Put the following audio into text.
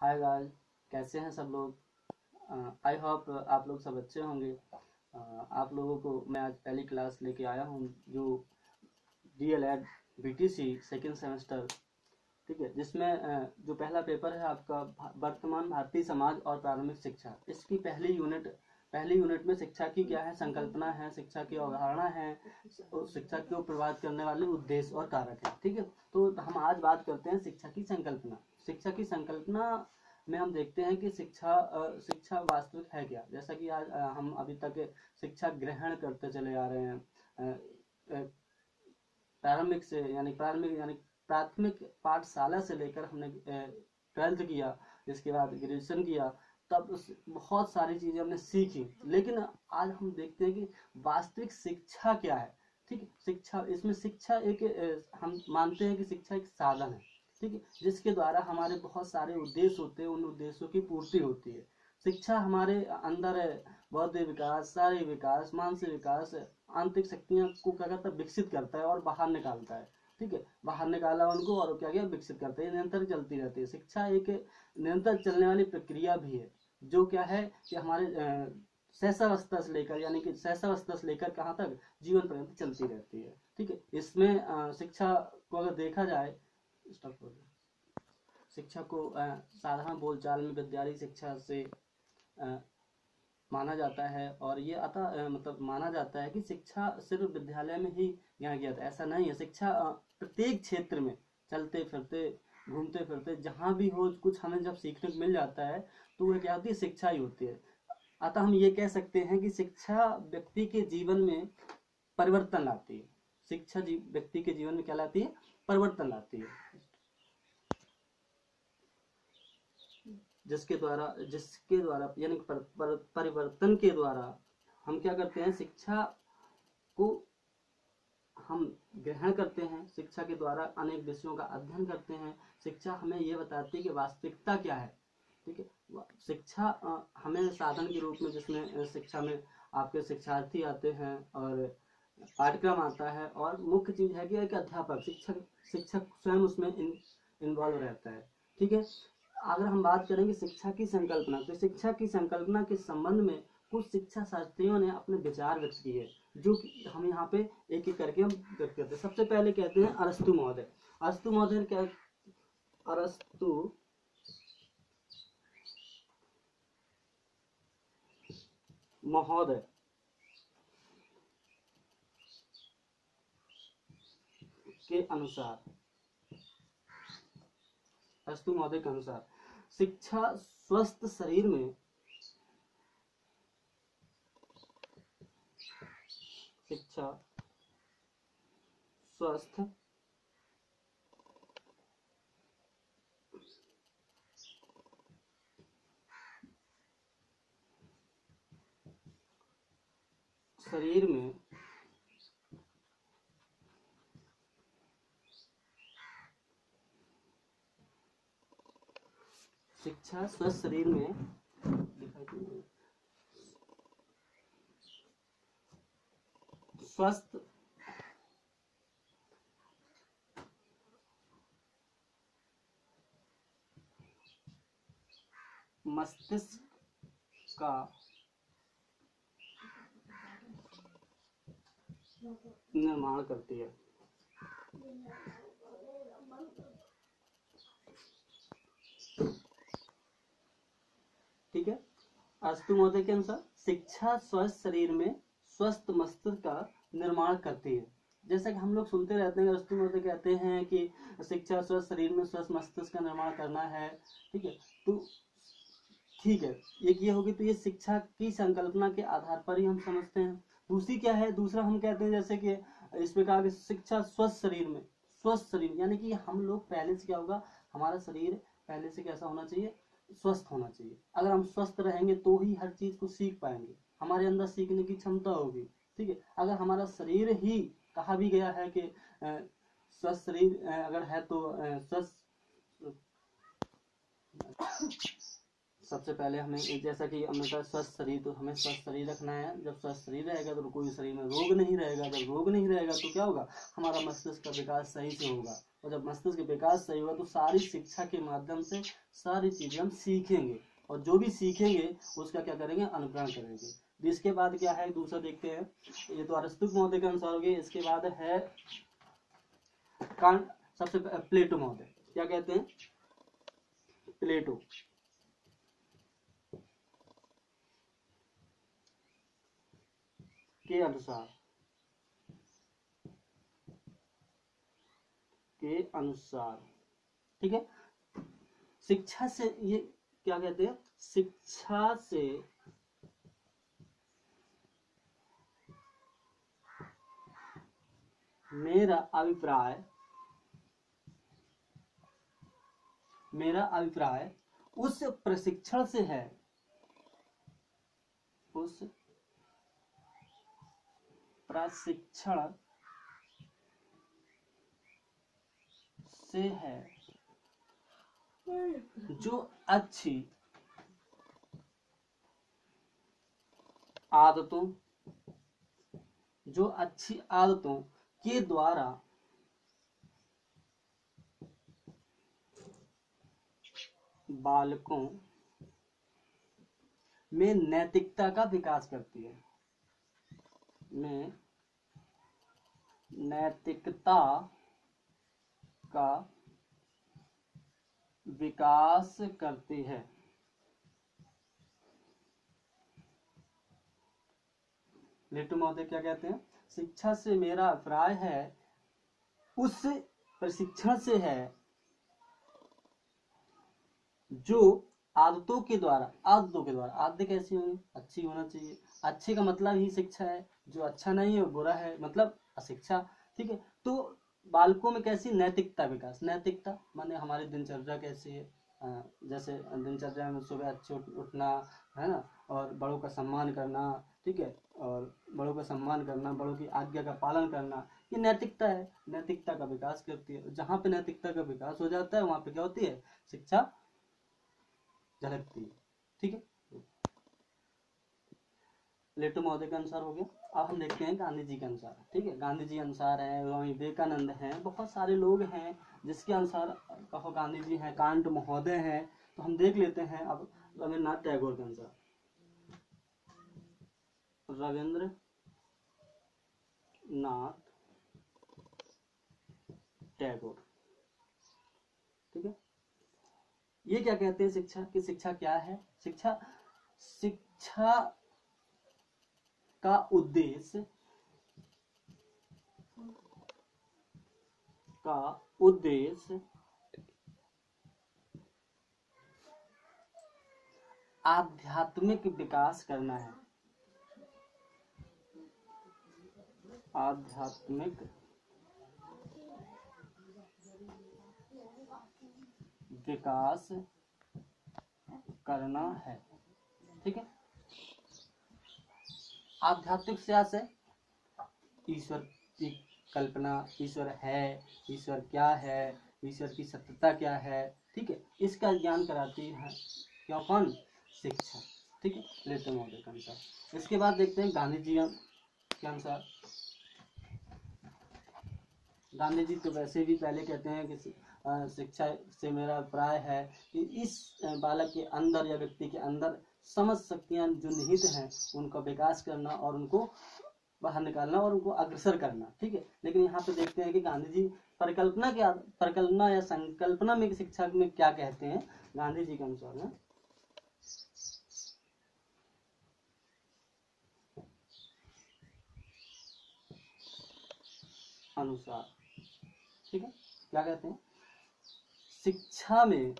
Hi guys, कैसे हैं सब लोग। आई होप आप लोग सब अच्छे होंगे। आप लोगों को मैं आज पहली क्लास लेके आया हूँ जो DLED BTC सेकेंड सेमेस्टर, ठीक है, जिसमें जो पहला पेपर है आपका वर्तमान भारतीय समाज और प्रारंभिक शिक्षा। इसकी पहली यूनिट में शिक्षा की क्या है, संकल्पना है, शिक्षा की अवधारणा है, शिक्षा को प्रभावित करने वाले उद्देश्य और कारक है। ठीक है, तो हम आज बात करते हैं शिक्षा की संकल्पना। शिक्षा की संकल्पना में हम देखते हैं कि शिक्षा वास्तविक है क्या। जैसा कि आज हम अभी तक शिक्षा ग्रहण करते चले आ रहे हैं, प्रारंभिक यानी प्राथमिक पाठशाला से लेकर हमने 12th किया, जिसके बाद ग्रेजुएशन किया, तब बहुत सारी चीजें हमने सीखी। लेकिन आज हम देखते हैं कि वास्तविक शिक्षा क्या है। ठीक है, शिक्षा एक हम मानते हैं कि शिक्षा एक साधन है, ठीक है, जिसके द्वारा हमारे बहुत सारे उद्देश्य होते हैं, उन उद्देश्यों की पूर्ति होती है। शिक्षा हमारे अंदर बौद्धिक विकास, शारीरिक विकास, मानसिक विकास, आंतरिक शक्तियां को क्या करता है, विकसित करता है और बाहर निकालता है। ठीक है, बाहर निकाला उनको और क्या किया, विकसित करता है। निरंतर चलती रहती है। शिक्षा एक निरंतर चलने वाली प्रक्रिया भी है, जो क्या है कि हमारे शैशवावस्था से लेकर कहाँ तक, जीवन पर्यंत चलती रहती है। ठीक है, इसमें शिक्षा को अगर देखा जाए, शिक्षा को साधारण बोलचाल में विद्यालय शिक्षा से माना जाता है। और ये मतलब माना जाता है कि शिक्षा सिर्फ विद्यालय में ही ज्ञान किया जाता है, ऐसा नहीं है। शिक्षा प्रत्येक क्षेत्र में चलते फिरते, घूमते फिरते, जहाँ भी हो कुछ हमें जब सीखने को मिल जाता है तो वह क्या होती है, शिक्षा ही होती है। अतः हम ये कह सकते हैं कि शिक्षा व्यक्ति के जीवन में परिवर्तन लाती है। शिक्षा व्यक्ति के जीवन में क्या लाती है, परिवर्तन लाती है, जिसके द्वारा यानी परिवर्तन के द्वारा हम क्या करते हैं, शिक्षा को हम ग्रहण करते हैं। शिक्षा के द्वारा अनेक विषयों का अध्ययन करते हैं। शिक्षा हमें यह बताती है कि वास्तविकता क्या है। ठीक है, शिक्षा हमें साधन के रूप में, जिसमें शिक्षा में आपके शिक्षार्थी आते हैं और पाठ्यक्रम आता है, और मुख्य चीज है कि एक अध्यापक, शिक्षक स्वयं उसमें इन्वॉल्व रहता है। ठीक है, अगर हम बात करेंगे शिक्षा की संकल्पना, तो शिक्षा की संकल्पना के संबंध में कुछ शिक्षा शास्त्रियों ने अपने विचार व्यक्त किए, जो कि हम यहाँ पे एक एक करके हम व्यक्त करते हैं। सबसे पहले कहते हैं अरस्तु महोदय। अरस्तु महोदय क्या, अरस्तु महोदय के अनुसार, अरस्तु महोदय के अनुसार शिक्षा स्वस्थ शरीर में, शिक्षा स्वस्थ शरीर में शिक्षा स्वस्थ शरीर में स्वस्थ मस्तिष्क का निर्माण करती है। ठीक है, अरस्तु महोदय के अनुसार शिक्षा स्वस्थ शरीर में स्वस्थ मस्तिष्क का निर्माण करती है। जैसा कि हम लोग सुनते रहते हैं, अरस्तु महोदय कहते हैं कि शिक्षा स्वस्थ शरीर में स्वस्थ मस्तिष्क का निर्माण करना है। ठीक है, तो ठीक है, एक ये होगी, तो ये शिक्षा की संकल्पना के आधार पर ही हम समझते हैं। दूसरी क्या है, दूसरा हम कहते हैं जैसे कि इसमें कहा कि शिक्षा स्वस्थ शरीर में, स्वस्थ शरीर यानी कि हम लोग पहले से क्या होगा, हमारा शरीर पहले से कैसा होना चाहिए, स्वस्थ होना चाहिए। अगर हम स्वस्थ रहेंगे तो ही हर चीज को सीख पाएंगे, हमारे अंदर सीखने की क्षमता होगी। ठीक है, अगर हमारा शरीर ही, कहा भी गया है कि स्वस्थ शरीर अगर है तो स्वस्थ, सबसे पहले हमें, जैसा कि हमने कहा स्वस्थ शरीर, तो हमें स्वस्थ शरीर रखना है। जब स्वस्थ शरीर रहेगा तो कोई शरीर में रोग नहीं रहेगा। जब रोग नहीं रहेगा तो क्या होगा, हमारा मस्तिष्क का विकास सही से होगा। और जब मस्तिष्क विकास सही होगा तो सारी शिक्षा के माध्यम से सारी चीजें हम सीखेंगे, और जो भी सीखेंगे उसका क्या करेंगे, अनुकरण करेंगे। इसके बाद क्या है दूसरा देखते हैं, ये तो अरस्तु महोदय के अनुसार हो गया। इसके बाद है सबसे प्लेटो महोदय, क्या कहते हैं, प्लेटो के अनुसार ठीक है, शिक्षा से ये क्या कहते हैं, शिक्षा से मेरा अभिप्राय उस प्रशिक्षण से है, उस प्रशिक्षण से है जो अच्छी आदतों के द्वारा बालकों में नैतिकता का विकास करती है, में नैतिकता का विकास करती है। प्लेटो महोदय क्या कहते हैं, शिक्षा से मेरा अभिप्राय है उस प्रशिक्षण से है जो आदतों के द्वारा आदतें कैसी होंगी, अच्छी होना चाहिए। अच्छे का मतलब ही शिक्षा है, जो अच्छा नहीं है वो बुरा है, मतलब अशिक्षा। ठीक है, तो बालकों में कैसी नैतिकता विकास, नैतिकता माने हमारी दिनचर्या कैसी है, जैसे दिनचर्या में सुबह अच्छे उठना है ना, और बड़ों का सम्मान करना, ठीक है, और बड़ों का सम्मान करना, बड़ों की आज्ञा का पालन करना, ये नैतिकता है, नैतिकता का विकास करती है। जहाँ पे नैतिकता का विकास हो जाता है वहां पे क्या होती है, शिक्षा झलकती है। ठीक है, प्लेटो महोदय के अनुसार हो गया। अब हम देखते हैं गांधी जी के अनुसार। ठीक है, गांधी जी अनुसार है, स्वामी विवेकानंद हैं, बहुत सारे लोग हैं जिसके अनुसार कहो गांधी जी हैं, कांट महोदय हैं। तो हम देख लेते हैं अब रविन्द्रनाथ टैगोर के अनुसार। रविंद्र नाथ टैगोर, ठीक है, ये क्या कहते हैं शिक्षा की, शिक्षा क्या है, शिक्षा का उद्देश्य आध्यात्मिक विकास करना है, आध्यात्मिक विकास करना है। ठीक है, आध्यात्मिक से ईश्वर की कल्पना, ईश्वर है, ईश्वर क्या है, ईश्वर की सत्यता क्या है, ठीक है, इसका ज्ञान कराती है क्यों, कौन, शिक्षा। ठीक है, प्लेटो महोदय के अनुसार। इसके बाद देखते हैं गांधी जी के अनुसार। गांधी जी तो वैसे भी पहले कहते हैं कि शिक्षा से मेरा अभिप्राय है कि इस बालक के अंदर या व्यक्ति के अंदर समझ शक्तियां जो निहित हैं उनका विकास करना और उनको बाहर निकालना और उनको अग्रसर करना। ठीक है, लेकिन यहाँ पे देखते हैं कि गांधी जी परिकल्पना या संकल्पना में शिक्षा में क्या कहते हैं गांधी जी के अनुसार ना, अनुसार, ठीक है, क्या कहते हैं, शिक्षा में